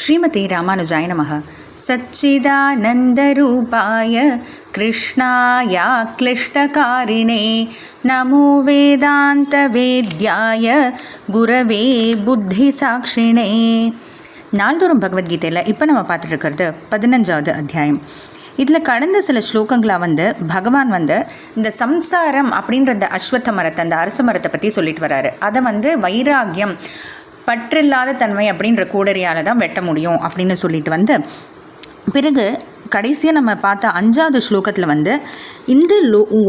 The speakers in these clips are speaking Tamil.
ஸ்ரீமதி ராமானுஜாய நமः. சச்சிதானந்தரூபாய கிருஷ்ணாய க்ளிஷ்டகாரிணே நமோ வேதாந்த வேத்யாய குரவே புத்தி சாட்சிணே. நாள்தோறும் பகவத்கீதையில் இப்போ நம்ம பார்த்துட்டு இருக்கிறது 15வது அத்தியாயம். இதில் கடந்த சில ஸ்லோகங்களாக பகவான் இந்த சம்சாரம் அப்படின்ற அந்த அஸ்வத்த மரத்தை, அந்த அரச மரத்தை பற்றி சொல்லிட்டு வர்றாரு. அதை வைராகியம், பற்றில்லாத தன்மை அப்படின்ற கூடரியால் தான் வெட்ட முடியும் அப்படின்னு சொல்லிட்டு பிறகு கடைசியாக நம்ம பார்த்த 5வது ஸ்லோகத்தில் இந்த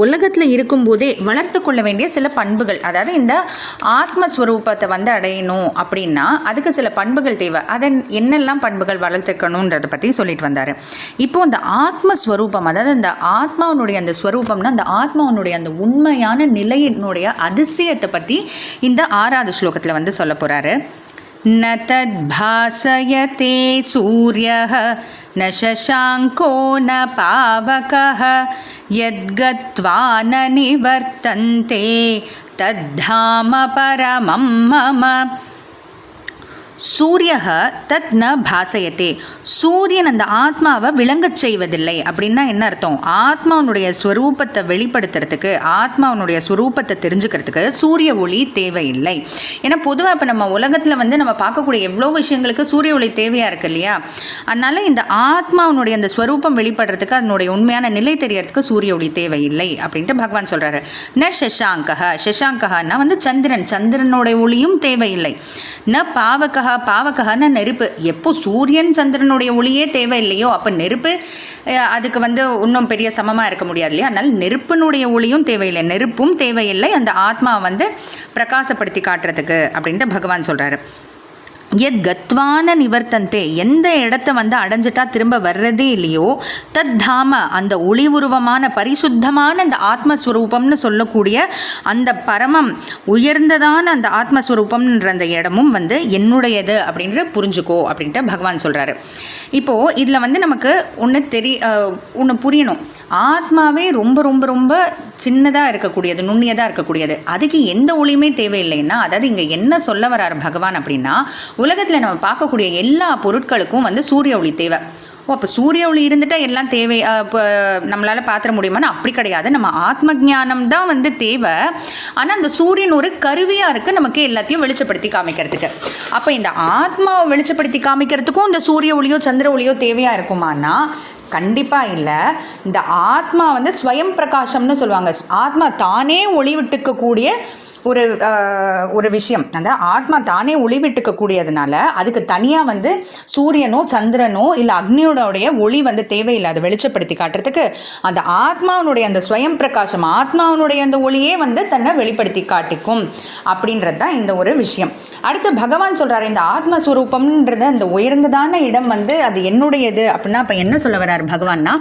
உலகத்தில் இருக்கும்போதே வளர்த்து கொள்ள வேண்டிய சில பண்புகள், அதாவது இந்த ஆத்மஸ்வரூபத்தை அடையணும் அப்படின்னா அதுக்கு சில பண்புகள் தேவை. அதை என்னெல்லாம் பண்புகள் வளர்த்துக்கணுன்றதை பற்றி சொல்லிட்டு வந்தார். இப்போது அந்த ஆத்மஸ்வரூபம், அதாவது அந்த ஆத்மாவனுடைய அந்த ஸ்வரூபம்னா அந்த ஆத்மாவனுடைய அந்த உண்மையான நிலையினுடைய அதிசயத்தை பற்றி இந்த 6வது ஸ்லோகத்தில் சொல்ல போகிறாரு. ந தத் பாசயதே சூர்யः ந சசாங்கோ ந பாவகः யத்கத்வா ந நிவர்த்தந்தே தத்தாம பரமம் மம. சூரியக தத் ந பாசயத்தே, சூரியன் அந்த ஆத்மாவை விளங்கச் செய்வதில்லை. அப்படின்னா என்ன அர்த்தம்? ஆத்மாவனுடைய ஸ்வரூபத்தை வெளிப்படுத்துறதுக்கு, ஆத்மாவனுடைய ஸ்வரூபத்தை தெரிஞ்சுக்கிறதுக்கு சூரிய ஒளி தேவையில்லை. ஏன்னா பொதுவாக இப்போ நம்ம உலகத்தில் நம்ம பார்க்கக்கூடிய எவ்வளோ விஷயங்களுக்கு சூரிய ஒளி தேவையாக இருக்குது இல்லையா? அதனால் இந்த ஆத்மாவனுடைய அந்த ஸ்வரூபம் வெளிப்படுறதுக்கு, அதனுடைய உண்மையான நிலை தெரியறதுக்கு சூரிய ஒளி தேவையில்லை அப்படின்ட்டு பகவான் சொல்கிறாரு. ந சசாங்கக, சசாங்ககன்னா சந்திரன், சந்திரனுடைய ஒளியும் தேவையில்லை. ந பாவகா, பாவகன்னா நெருப்பு. எப்போ சூரியன் சந்திரனுடைய ஒளியே தேவையில்லையோ அப்போ நெருப்பு அதுக்கு இன்னும் பெரிய சமமாக இருக்க முடியாது இல்லையா? அதனால் நெருப்பினுடைய ஒளியும் தேவையில்லை, நெருப்பும் தேவையில்லை அந்த ஆத்மாவை பிரகாசப்படுத்தி காட்டுறதுக்கு அப்படின்ட்டு பகவான் சொல்கிறாரு. எத் கத்வான நிவர்த்தந்தே, எந்த இடத்த அடைஞ்சிட்டா திரும்ப வர்றதே இல்லையோ, தத் தாம, அந்த ஒளி உருவமான பரிசுத்தமான அந்த ஆத்மஸ்வரூபம்னு சொல்லக்கூடிய அந்த பரமம் உயர்ந்ததான அந்த ஆத்மஸ்வரூபம்ன்ற அந்த இடமும் என்னுடையது அப்படின்ற புரிஞ்சுக்கோ அப்படின்ட்டு பகவான் சொல்கிறாரு. இப்போது இதில் நமக்கு ஒன்று புரியணும். ஆத்மாவே ரொம்ப ரொம்ப ரொம்ப சின்னதாக இருக்கக்கூடியது, நுண்ணியதாக இருக்கக்கூடியது. அதுக்கு எந்த ஒளியுமே தேவையில்லைன்னா, அதாவது இங்கே என்ன சொல்ல வர்றார் பகவான் அப்படின்னா, உலகத்தில் நம்ம பார்க்கக்கூடிய எல்லா பொருட்களுக்கும் சூரிய ஒளி தேவை. அப்போ சூரிய ஒளி இருந்துட்டால் எல்லாம் தேவை இப்போ நம்மளால் பார்த்துட முடியுமான்னு அப்படி கிடையாது. நம்ம ஆத்ம ஜானம் தான் தேவை. ஆனால் அந்த சூரியன் ஒரு கருவியாக இருக்குது நமக்கு எல்லாத்தையும் வெளிச்சப்படுத்தி காமிக்கிறதுக்கு. அப்போ இந்த ஆத்மாவை வெளிச்சப்படுத்தி காமிக்கிறதுக்கும் இந்த சூரிய ஒளியோ சந்திர ஒளியோ தேவையாக இருக்குமானா கண்டிப்பாக இல்லை. இந்த ஆத்மா ஸ்வயம் பிரகாசம்னு சொல்லுவாங்க. ஆத்மா தானே ஒளி விட்டுக்கக்கூடிய ஒரு விஷயம். அந்த ஆத்மா தானே ஒளிவிட்டுக்கக்கூடியதுனால அதுக்கு தனியாக சூரியனோ சந்திரனோ இல்லை அக்னியோடைய ஒளி தேவையில்லை அதை வெளிச்சப்படுத்தி காட்டுறதுக்கு. அந்த ஆத்மாவனுடைய அந்த ஸ்வயம் பிரகாசம், ஆத்மாவனுடைய அந்த ஒளியே தன்னை வெளிப்படுத்தி காட்டிக்கும் அப்படின்றது தான் இந்த ஒரு விஷயம். அடுத்து பகவான் சொல்கிறார், இந்த ஆத்மஸ்வரூபம்ன்றது அந்த உயர்ந்ததான இடம் அது என்னுடையது அப்படின்னா அப்போ என்ன சொல்ல வர்றார் பகவான்னா,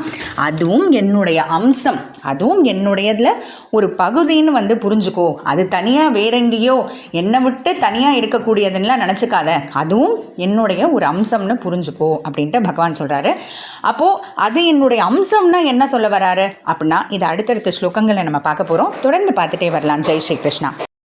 அதுவும் என்னுடைய அம்சம், அதுவும் என்னுடையதில் ஒரு பகுதின்னு புரிஞ்சுக்கோ. அது தனியாக வேற எங்கேயோ என்னை விட்டு தனியாக இருக்கக்கூடியதுன்னெலாம் நினச்சிக்காத, அதுவும் என்னுடைய ஒரு அம்சம்னு புரிஞ்சுக்கோ அப்படின்ட்டு பகவான் சொல்கிறாரு. அப்போது அது என்னுடைய அம்சம்னா என்ன சொல்ல வராரு அப்படின்னா, இது அடுத்தடுத்த ஸ்லோகங்களை நம்ம பார்க்க போகிறோம். தொடர்ந்து பார்த்துட்டே வரலாம். ஜெய் ஸ்ரீ கிருஷ்ணா.